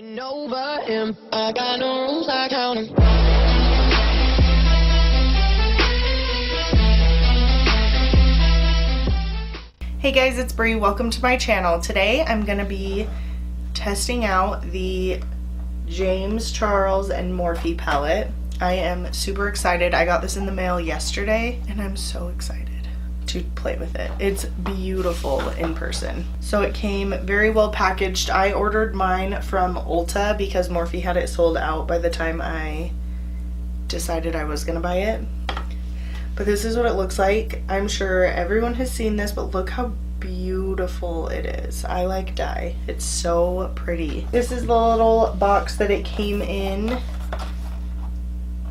Over him, I got no rules, I count him. Hey guys, it's Bree. Welcome to my channel. Today I'm gonna be testing out the James Charles and Morphe palette. I am super excited. I got this in the mail yesterday and I'm so excited to play with it. It's beautiful in person. So it came very well packaged. I ordered mine from Ulta because Morphe had it sold out by the time I decided I was gonna buy it. But this is what it looks like. I'm sure everyone has seen this, but look how beautiful it is. I like dye. It's so pretty. This is the little box that it came in.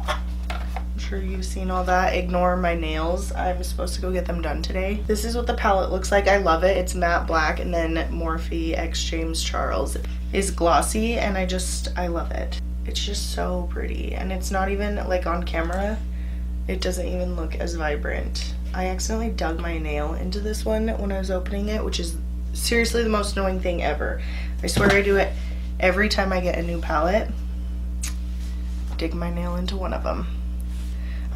I'm sure you've seen all that. Ignore my nails. I'm supposed to go get them done today. This is what the palette looks like. I love it. It's matte black, and then Morphe x James Charles is glossy, and I love it. It's just so pretty, and it's not even like on camera. It doesn't even look as vibrant. I accidentally dug my nail into this one when I was opening it, which is seriously the most annoying thing ever. I swear I do it every time I get a new palette. Dig my nail into one of them.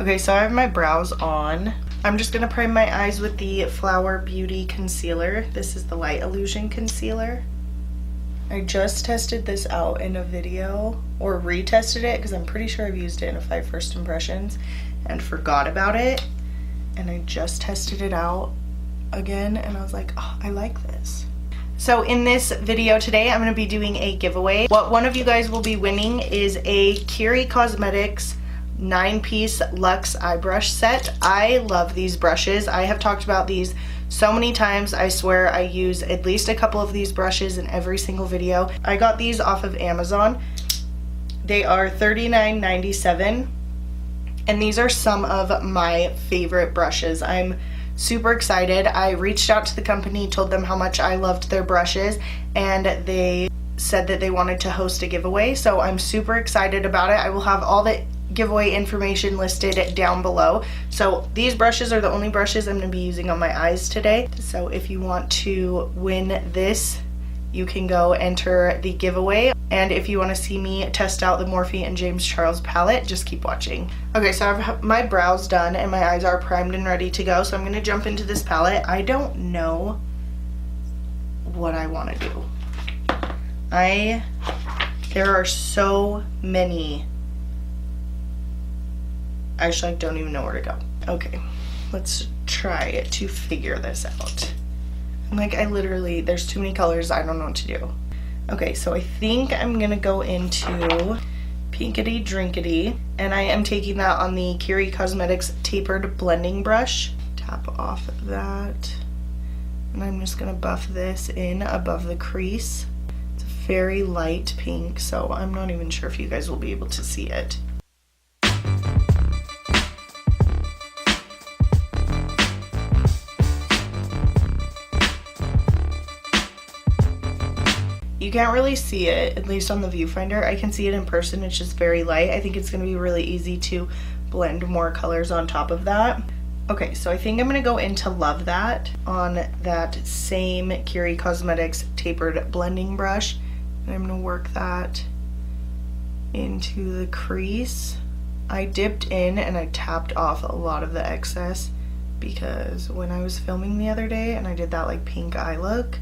Okay, so I have my brows on. I'm just gonna prime my eyes with the Flower Beauty concealer. This is the Light Illusion concealer. I just tested this out in a video, or retested it, because I'm pretty sure I've used it in a 5 First Impressions and forgot about it. And I just tested it out again and I was like, oh, I like this. So in this video today, I'm gonna be doing a giveaway. What one of you guys will be winning is a KIREI Cosmetics 9-piece Luxe eye brush set. I love these brushes. I have talked about these so many times. I swear I use at least a couple of these brushes in every single video. I got these off of Amazon. They are $39.97. And these are some of my favorite brushes. I'm super excited. I reached out to the company, told them how much I loved their brushes, and they said that they wanted to host a giveaway. So I'm super excited about it. I will have all the giveaway information listed down below. So these brushes are the only brushes I'm going to be using on my eyes today. So if you want to win this, you can go enter the giveaway. And if you want to see me test out the Morphe and James Charles palette, just keep watching. Okay, so I've my brows done and my eyes are primed and ready to go. So I'm going to jump into this palette. I don't know what I want to do. There are so many. I actually don't even know where to go. Okay, let's try to figure this out. Like, there's too many colors, I don't know what to do. Okay, so I think I'm gonna go into Pinkity Drinkity, and I am taking that on the KIREI Cosmetics Tapered Blending Brush. Tap off that, and I'm just gonna buff this in above the crease. It's a very light pink, so I'm not even sure if you guys will be able to see it. You can't really see it, at least on the viewfinder. I can see it in person, it's just very light. I think it's gonna be really easy to blend more colors on top of that. Okay, so I think I'm gonna go into Love That on that same KIREI Cosmetics Tapered Blending Brush. And I'm gonna work that into the crease. I dipped in and I tapped off a lot of the excess because when I was filming the other day and I did that like pink eye look,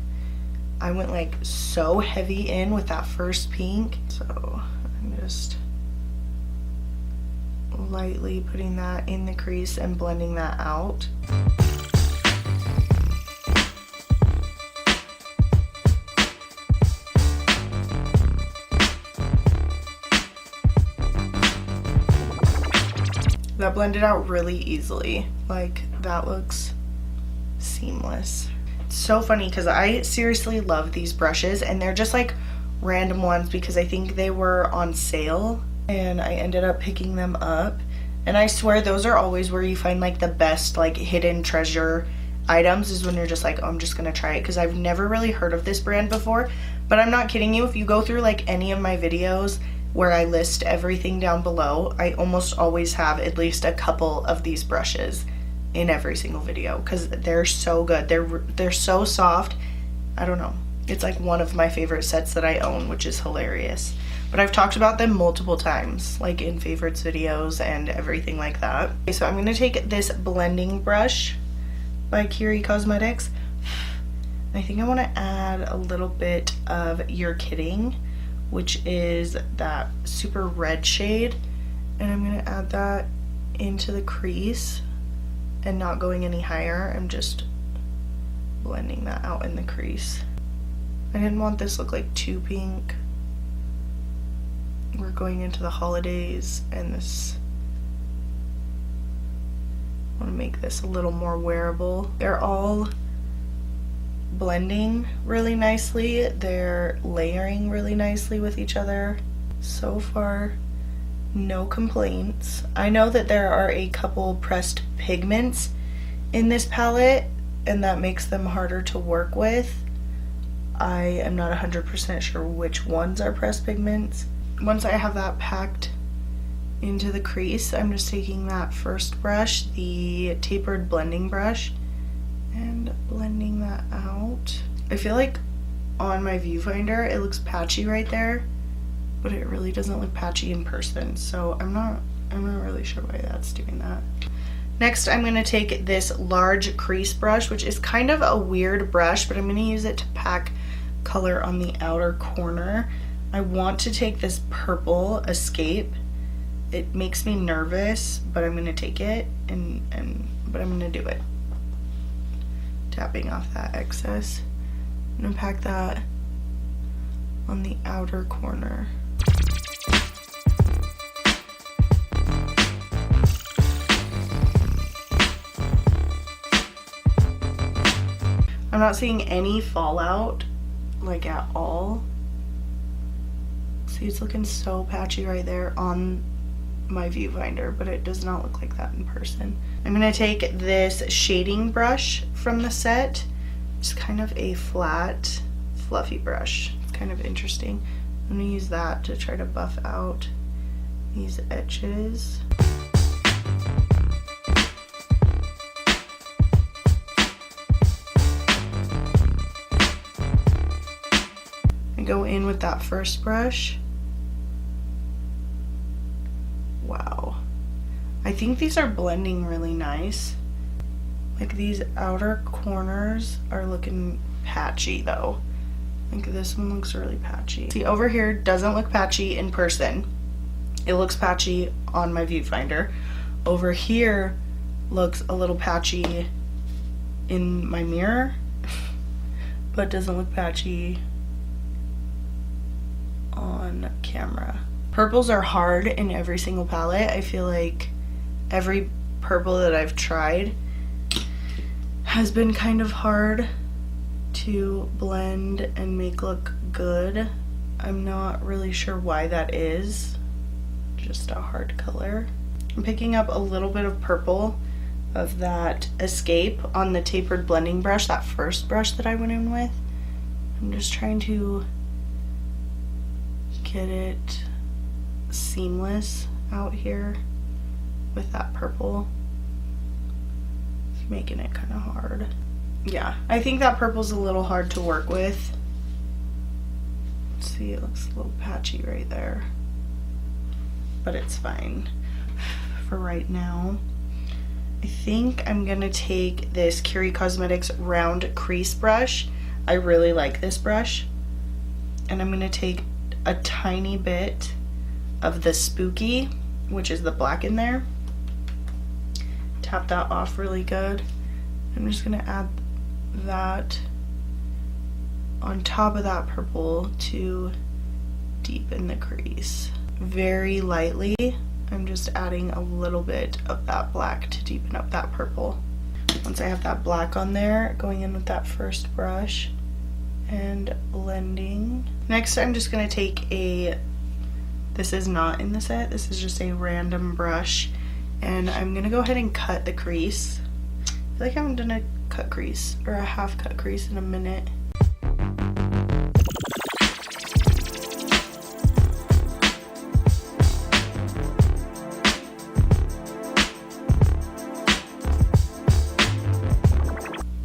I went like so heavy in with that first pink. So I'm just lightly putting that in the crease and blending that out. That blended out really easily. Like, that looks seamless. So funny because I seriously love these brushes, and they're just like random ones because I think they were on sale and I ended up picking them up. And I swear those are always where you find like the best like hidden treasure items, is when you're just like, oh, I'm just gonna try it, because I've never really heard of this brand before. But I'm not kidding you, if you go through like any of my videos where I list everything down below, I almost always have at least a couple of these brushes in every single video because they're so good. They're so soft. I don't know. It's like one of my favorite sets that I own, which is hilarious. But I've talked about them multiple times, like in favorites videos and everything like that. Okay, so I'm gonna take this blending brush by KIREI Cosmetics. I think I wanna add a little bit of You're Kidding, which is that super red shade. And I'm gonna add that into the crease and not going any higher. I'm just blending that out in the crease. I didn't want this to look like too pink. We're going into the holidays and this, I want to make this a little more wearable. They're all blending really nicely. They're layering really nicely with each other. So far, no complaints. I know that there are a couple pressed pigments in this palette and that makes them harder to work with. I am not 100% sure which ones are pressed pigments. Once I have that packed into the crease, I'm just taking that first brush, the tapered blending brush, and blending that out. I feel like on my viewfinder it looks patchy right there, but it really doesn't look patchy in person, so I'm not really sure why that's doing that. Next, I'm going to take this large crease brush, which is kind of a weird brush, but I'm going to use it to pack color on the outer corner. I want to take this purple Escape. It makes me nervous, but I'm going to take it, but I'm going to do it. Tapping off that excess. I'm going to pack that on the outer corner. I'm not seeing any fallout, like at all. See, it's looking so patchy right there on my viewfinder, but it does not look like that in person. I'm gonna take this shading brush from the set. It's kind of a flat, fluffy brush. It's kind of interesting. I'm gonna use that to try to buff out these edges. Go in with that first brush. Wow. I think these are blending really nice. Like these outer corners are looking patchy though. Like this one looks really patchy. See, over here doesn't look patchy in person. It looks patchy on my viewfinder. Over here looks a little patchy in my mirror, but doesn't look patchy on camera. Purples are hard in every single palette. I feel like every purple that I've tried has been kind of hard to blend and make look good. I'm not really sure why that is. Just a hard color. I'm picking up a little bit of purple of that Escape on the tapered blending brush, that first brush that I went in with. I'm just trying to get it seamless out here with that purple. It's making it kind of hard. Yeah, I think that purple's a little hard to work with. See, it looks a little patchy right there, but it's fine for right now. I think I'm gonna take this KIREI Cosmetics round crease brush. I really like this brush, and I'm gonna take a tiny bit of the Spooky, which is the black in there. Tap that off really good. I'm just gonna add that on top of that purple to deepen the crease. Very lightly, I'm just adding a little bit of that black to deepen up that purple. Once I have that black on there, going in with that first brush and blending. Next, I'm just gonna take this is not in the set, this is just a random brush, and I'm gonna go ahead and cut the crease. I feel like I'm gonna cut crease, or a half cut crease in a minute.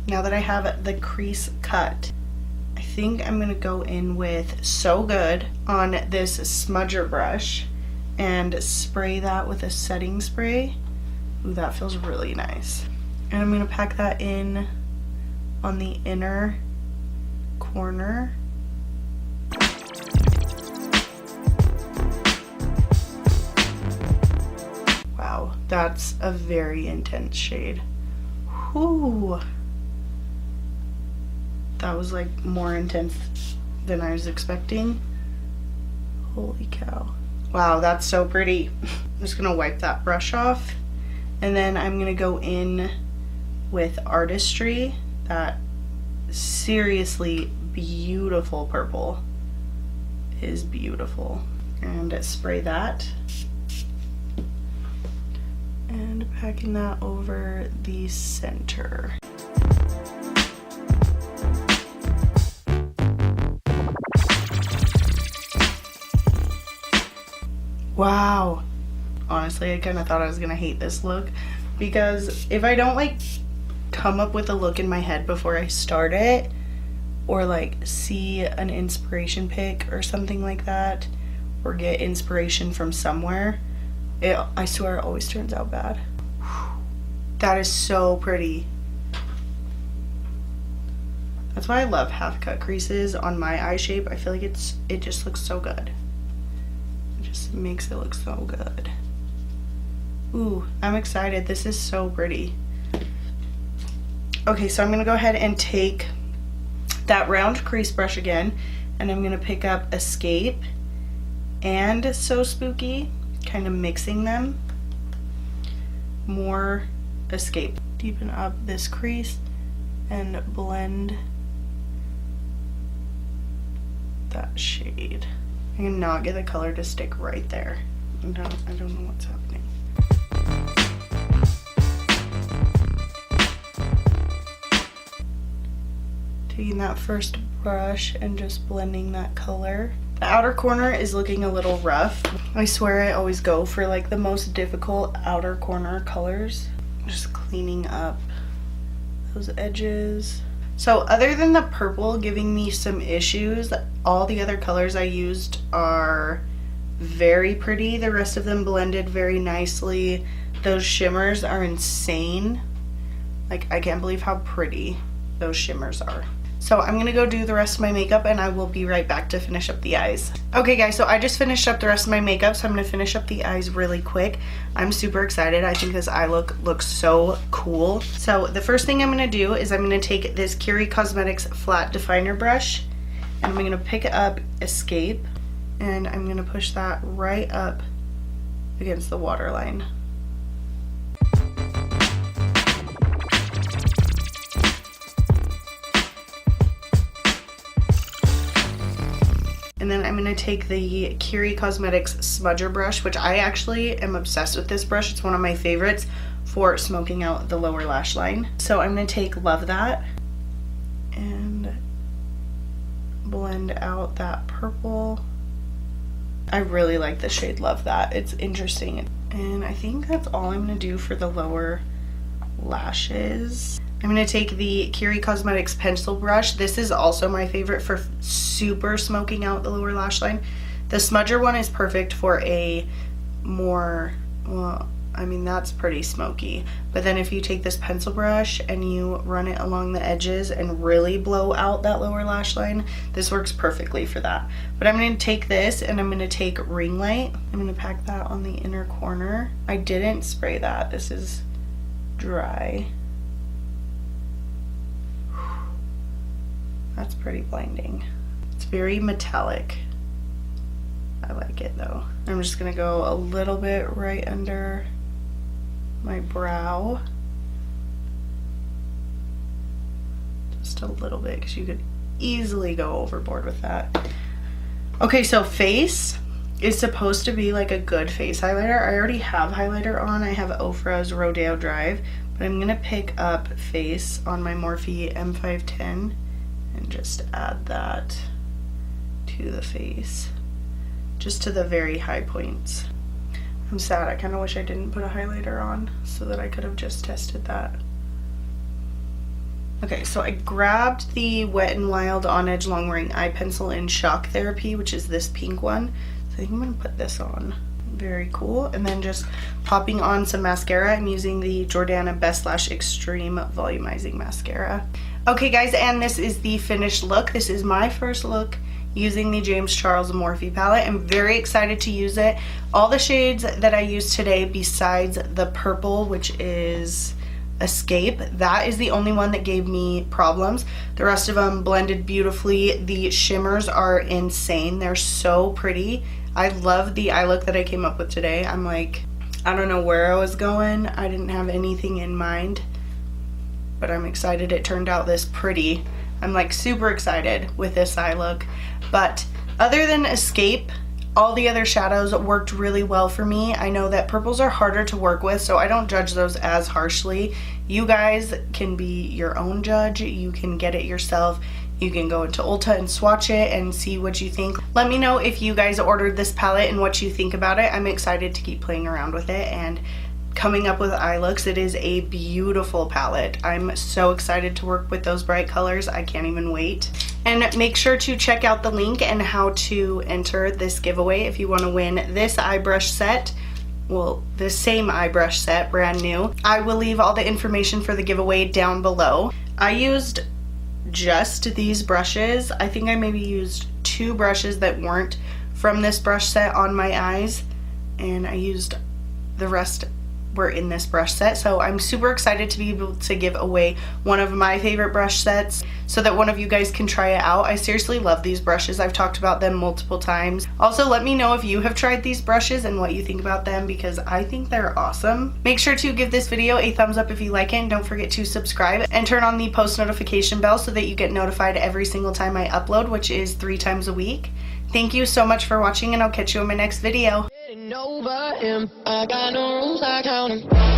Now that I have the crease cut, I think I'm gonna go in with So Good on this smudger brush and spray that with a setting spray. Ooh, that feels really nice. And I'm gonna pack that in on the inner corner. Wow, that's a very intense shade. Whew. That was like more intense than I was expecting. Holy cow. Wow, that's so pretty. I'm just gonna wipe that brush off. And then I'm gonna go in with Artistry, that seriously beautiful purple. It is beautiful. And spray that. And packing that over the center. Wow. Honestly, I kind of thought I was gonna hate this look, because if I don't like come up with a look in my head before I start it, or like see an inspiration pic or something like that, or get inspiration from somewhere, I swear it always turns out bad. That is so pretty. That's why I love half cut creases on my eye shape. I feel like it just looks so good. It just makes it look so good. Ooh, I'm excited. This is so pretty. Okay, so I'm gonna go ahead and take that round crease brush again, and I'm gonna pick up Escape and So Spooky, kind of mixing them. More Escape. Deepen up this crease and blend that shade. I cannot get the color to stick right there. I don't know what's happening. Taking that first brush and just blending that color. The outer corner is looking a little rough. I swear I always go for like the most difficult outer corner colors. Just cleaning up those edges. So other than the purple giving me some issues, all the other colors I used are very pretty. The rest of them blended very nicely. Those shimmers are insane. Like, I can't believe how pretty those shimmers are. So I'm gonna go do the rest of my makeup and I will be right back to finish up the eyes. Okay guys, so I just finished up the rest of my makeup, so I'm gonna finish up the eyes really quick. I'm super excited. I think this eye look looks so cool. So the first thing I'm gonna do is I'm gonna take this KIREI Cosmetics flat definer brush and I'm gonna pick up Escape and I'm gonna push that right up against the waterline. And then I'm going to take the KIREI Cosmetics smudger brush, which I actually am obsessed with this brush. It's one of my favorites for smoking out the lower lash line. So I'm going to take Love That and blend out that purple. I really like the shade Love That. It's interesting. And I think that's all I'm going to do for the lower lashes. I'm going to take the KIREI Cosmetics pencil brush. This is also my favorite for super smoking out the lower lash line. The smudger one is perfect for a more, well, I mean, that's pretty smoky. But then if you take this pencil brush and you run it along the edges and really blow out that lower lash line, this works perfectly for that. But I'm going to take this and I'm going to take Ring Light. I'm going to pack that on the inner corner. I didn't spray that. This is dry. That's pretty blinding. It's very metallic. I like it though. I'm just gonna go a little bit right under my brow. Just a little bit, because you could easily go overboard with that. Okay, so face is supposed to be like a good face highlighter. I already have highlighter on. I have Ofra's Rodeo Drive, but I'm gonna pick up face on my Morphe M510 and just add that to the face, just to the very high points. I'm sad, I kind of wish I didn't put a highlighter on so that I could have just tested that. Okay, so I grabbed the Wet n Wild On Edge Long Wearing Eye Pencil in Shock Therapy, which is this pink one. So I think I'm gonna put this on. Very cool. And then just popping on some mascara. I'm using the Jordana Best Lash Extreme Volumizing Mascara. Okay guys, and this is the finished look. This is my first look using the James Charles Morphe palette. I'm very excited to use it. All the shades that I used today, besides the purple, which is Escape, that is the only one that gave me problems. The rest of them blended beautifully. The shimmers are insane. They're so pretty. I love the eye look that I came up with today. I'm like, I don't know where I was going. I didn't have anything in mind, but I'm excited it turned out this pretty. I'm like super excited with this eye look. But other than Escape, all the other shadows worked really well for me. I know that purples are harder to work with, so I don't judge those as harshly. You guys can be your own judge. You can get it yourself. You can go into Ulta and swatch it and see what you think. Let me know if you guys ordered this palette and what you think about it. I'm excited to keep playing around with it and coming up with eye looks. It is a beautiful palette. I'm so excited to work with those bright colors. I can't even wait. And make sure to check out the link and how to enter this giveaway if you want to win this eye brush set. Well, the same eye brush set, brand new. I will leave all the information for the giveaway down below. I used just these brushes. I think I maybe used 2 brushes that weren't from this brush set on my eyes, and I used the rest were in this brush set. So I'm super excited to be able to give away one of my favorite brush sets so that one of you guys can try it out. I seriously love these brushes. I've talked about them multiple times. Also, let me know if you have tried these brushes and what you think about them, because I think they're awesome. Make sure to give this video a thumbs up if you like it, and don't forget to subscribe and turn on the post notification bell so that you get notified every single time I upload, which is 3 times a week. Thank you so much for watching, and I'll catch you in my next video. Over him, I got no rules, I count 'em.